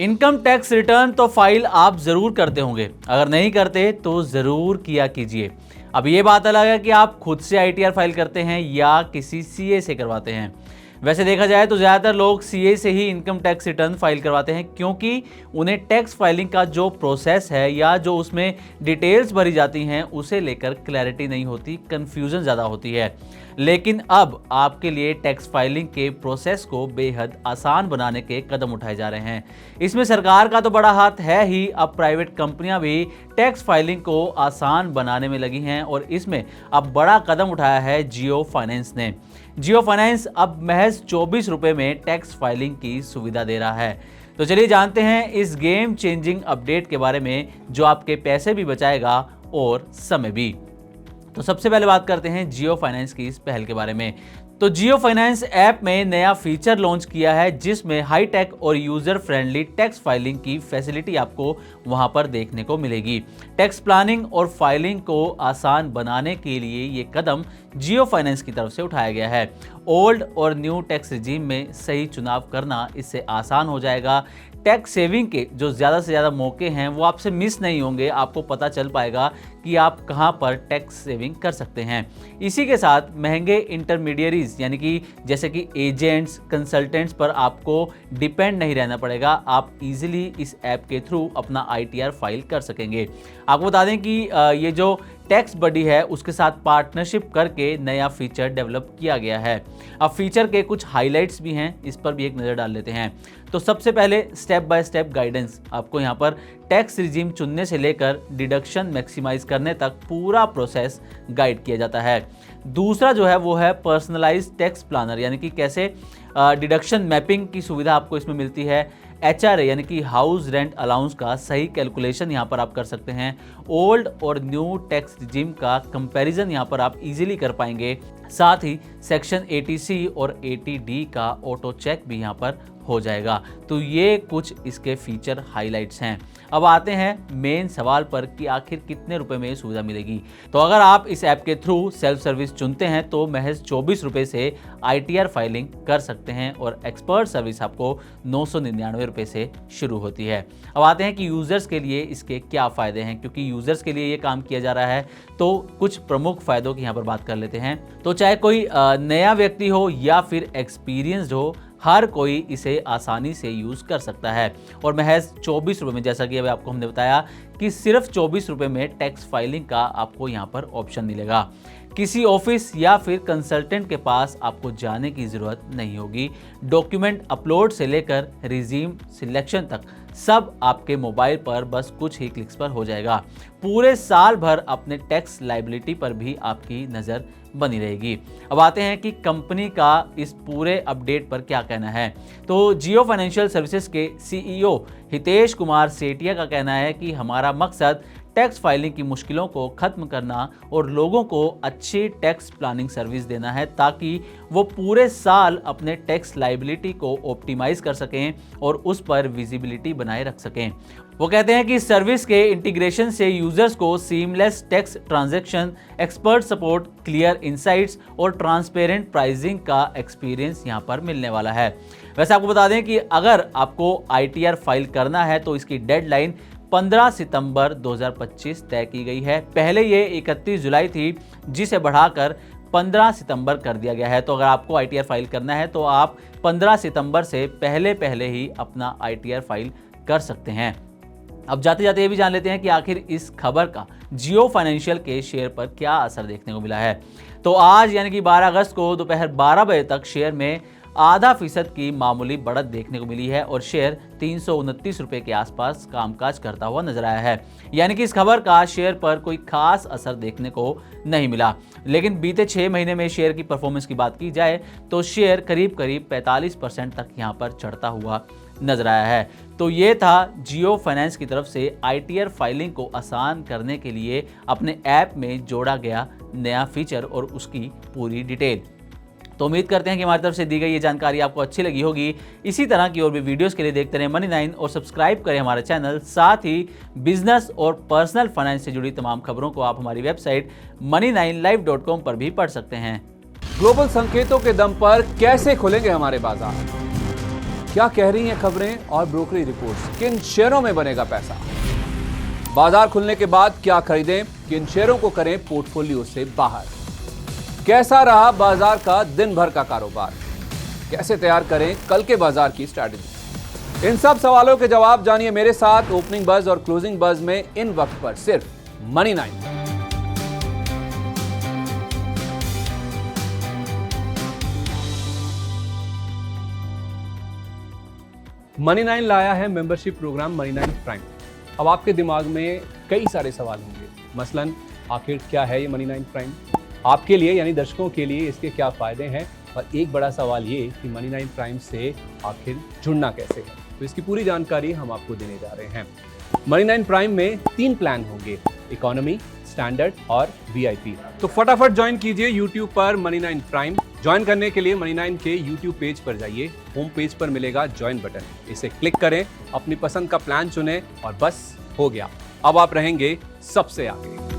Income tax return तो file आप ज़रूर करते होंगे, अगर नहीं करते तो ज़रूर किया कीजिए। अब ये बात अलग है कि आप खुद से आईटीआर फाइल करते हैं या किसी सीए से करवाते हैं। वैसे देखा जाए तो ज़्यादातर लोग सीए से ही इनकम टैक्स रिटर्न फाइल करवाते हैं, क्योंकि उन्हें टैक्स फाइलिंग का जो प्रोसेस है या जो उसमें डिटेल्स भरी जाती हैं उसे लेकर क्लैरिटी नहीं होती, कन्फ्यूज़न ज़्यादा होती है। लेकिन अब आपके लिए टैक्स फाइलिंग के प्रोसेस को बेहद आसान बनाने के कदम उठाए जा रहे हैं। इसमें सरकार का तो बड़ा हाथ है ही, अब प्राइवेट कंपनियां भी टैक्स फाइलिंग को आसान बनाने में लगी हैं और इसमें अब बड़ा कदम उठाया है जियो फाइनेंस ने। जियो फाइनेंस अब महज 24 रुपये में टैक्स फाइलिंग की सुविधा दे रहा है। तो चलिए जानते हैं इस गेम चेंजिंग अपडेट के बारे में, जो आपके पैसे भी बचाएगा और समय भी। तो सबसे पहले बात करते हैं जियो फाइनेंस की इस पहल के बारे में। तो जियो फाइनेंस ऐप में नया फीचर लॉन्च किया है, जिसमें हाई टेक और यूजर फ्रेंडली टैक्स फाइलिंग की फैसिलिटी आपको वहां पर देखने को मिलेगी। टैक्स प्लानिंग और फाइलिंग को आसान बनाने के लिए ये कदम जियो फाइनेंस की तरफ से उठाया गया है। ओल्ड और न्यू टैक्स रिजीम में सही चुनाव करना इससे आसान हो जाएगा। टैक्स सेविंग के जो ज़्यादा से ज़्यादा मौके हैं वो आपसे मिस नहीं होंगे, आपको पता चल पाएगा कि आप कहां पर टैक्स सेविंग कर सकते हैं। इसी के साथ महंगे इंटरमीडियरीज यानी कि जैसे कि एजेंट्स, कंसल्टेंट्स पर आपको डिपेंड नहीं रहना पड़ेगा। आप इजीली इस ऐप के थ्रू अपना आईटीआर फाइल कर सकेंगे। आपको बता दें कि ये जो टैक्स बडी है उसके साथ पार्टनरशिप करके नया फीचर डेवलप किया गया है। अब फीचर के कुछ हाइलाइट्स भी हैं, इस पर भी एक नज़र डाल लेते हैं। तो सबसे पहले स्टेप बाय स्टेप गाइडेंस, आपको यहाँ पर टैक्स रिजीम चुनने से लेकर डिडक्शन मैक्सिमाइज करने तक पूरा प्रोसेस गाइड किया जाता है। दूसरा जो है वो है पर्सनलाइज्ड टैक्स प्लानर, यानी कि कैसे डिडक्शन मैपिंग की सुविधा आपको इसमें मिलती है। एचआरए यानी कि हाउस रेंट अलाउंस का सही कैलकुलेशन यहाँ पर आप कर सकते हैं। ओल्ड और न्यू टैक्स रिजीम का कंपैरिजन यहाँ पर आप इजीली कर पाएंगे। साथ ही सेक्शन 80C और 80D का ऑटो चेक भी यहाँ पर हो जाएगा। तो ये कुछ इसके फीचर हाइलाइट्स हैं। अब आते हैं मेन सवाल पर कि आखिर कितने रुपए में ये सुविधा मिलेगी। तो अगर आप इस ऐप के थ्रू सेल्फ सर्विस चुनते हैं तो महज 24 रुपये से आईटीआर फाइलिंग कर सकते हैं और एक्सपर्ट सर्विस आपको 999 रुपये से शुरू होती है। अब आते हैं कि यूज़र्स के लिए इसके क्या फ़ायदे हैं, क्योंकि यूज़र्स के लिए ये काम किया जा रहा है तो कुछ प्रमुख फ़ायदों की यहाँ पर बात कर लेते हैं। तो चाहे कोई नया व्यक्ति हो या फिर एक्सपीरियंस्ड हो, हर कोई इसे आसानी से यूज़ कर सकता है। और महज 24 रुपये में, जैसा कि अभी आपको हमने बताया कि सिर्फ 24 रुपये में टैक्स फाइलिंग का आपको यहाँ पर ऑप्शन मिलेगा। किसी ऑफिस या फिर कंसल्टेंट के पास आपको जाने की ज़रूरत नहीं होगी। डॉक्यूमेंट अपलोड से लेकर रिजीम सिलेक्शन तक सब आपके मोबाइल पर बस कुछ ही क्लिक्स पर हो जाएगा। पूरे साल भर अपने टैक्स लायबिलिटी पर भी आपकी नज़र बनी रहेगी। अब आते हैं कि कंपनी का इस पूरे अपडेट पर क्या कहना है। तो जियो फाइनेंशियल सर्विसेज के सीईओ हितेश कुमार सेठिया का कहना है कि हमारा मकसद टैक्स फाइलिंग की मुश्किलों को खत्म करना और लोगों को अच्छी टैक्स प्लानिंग सर्विस देना है, ताकि वो पूरे साल अपने टैक्स लायबिलिटी को ऑप्टिमाइज कर सकें और उस पर विजिबिलिटी बनाए रख सकें। वो कहते हैं कि सर्विस के इंटीग्रेशन से यूजर्स को seamless tax transaction, expert support, clear insights और ट्रांसपेरेंट प्राइसिंग का एक्सपीरियंस यहाँ पर मिलने वाला है। वैसे आपको बता दें कि अगर आपको आईटीआर फाइल करना है तो इसकी डेडलाइन 15 सितंबर 2025 तय की गई है। पहले ये 31 जुलाई थी, जिसे बढ़ाकर 15 सितंबर कर दिया गया है। तो अगर आपको आईटीआर फाइल करना है तो आप 15 सितंबर से पहले ही अपना आईटीआर फाइल कर सकते हैं। अब जाते जाते ये भी जान लेते हैं कि आखिर इस खबर का जियो फाइनेंशियल के शेयर पर क्या असर देखने को मिला है। तो आज यानी कि 12 अगस्त को दोपहर 12 बजे तक शेयर में ½ की मामूली बढ़त देखने को मिली है और शेयर 329 रुपये के आसपास कामकाज करता हुआ नजर आया है। यानी कि इस खबर का शेयर पर कोई खास असर देखने को नहीं मिला। लेकिन बीते 6 महीने में शेयर की परफॉर्मेंस की बात की जाए तो शेयर करीब 45% तक यहाँ पर चढ़ता हुआ नजर आया है। तो ये था जियो फाइनेंस की तरफ से आईटीआर फाइलिंग को आसान करने के लिए अपने ऐप में जोड़ा गया नया फीचर और उसकी पूरी डिटेल। तो उम्मीद करते हैं कि हमारी तरफ से दी गई ये जानकारी आपको अच्छी लगी होगी। इसी तरह की और भी वीडियोस के लिए देखते रहें मनी9 और सब्सक्राइब करें हमारा चैनल। साथ ही बिजनेस और पर्सनल फाइनेंस से जुड़ी तमाम खबरों को आप हमारी वेबसाइट money9live.com पर भी पढ़ सकते हैं। ग्लोबल संकेतों के दम पर कैसे खुलेंगे हमारे बाजार? क्या कह रही हैं खबरें और ब्रोकरेज रिपोर्ट्स? किन शेयरों में बनेगा पैसा? बाजार खुलने के बाद क्या खरीदें, किन शेयरों को करें पोर्टफोलियो से बाहर? कैसा रहा बाजार का दिन भर का कारोबार? कैसे तैयार करें कल के बाजार की स्ट्रैटेजी? इन सब सवालों के जवाब जानिए मेरे साथ ओपनिंग बज और क्लोजिंग बज में इन वक्त पर सिर्फ मनी 9। मनी 9 लाया है मेंबरशिप प्रोग्राम मनी 9 प्राइम। अब आपके दिमाग में कई सारे सवाल होंगे, मसलन आखिर क्या है ये मनी 9 प्राइम, आपके लिए यानी दर्शकों के लिए इसके क्या फायदे हैं, और एक बड़ा सवाल ये कि मनी 9 प्राइम से आखिर जुड़ना कैसे है। तो इसकी पूरी जानकारी हम आपको देने जा रहे हैं। मनी 9 प्राइम में 3 प्लान होंगे, इकोनॉमी, स्टैंडर्ड और वीआईपी। तो फटाफट ज्वाइन कीजिए यूट्यूब पर मनी 9 प्राइम। ज्वाइन करने के लिए मनी 9 के यूट्यूब पेज पर जाइए, होम पेज पर मिलेगा ज्वाइन बटन, इसे क्लिक करें, अपनी पसंद का प्लान चुनें और बस हो गया, अब आप रहेंगे सबसे आगे।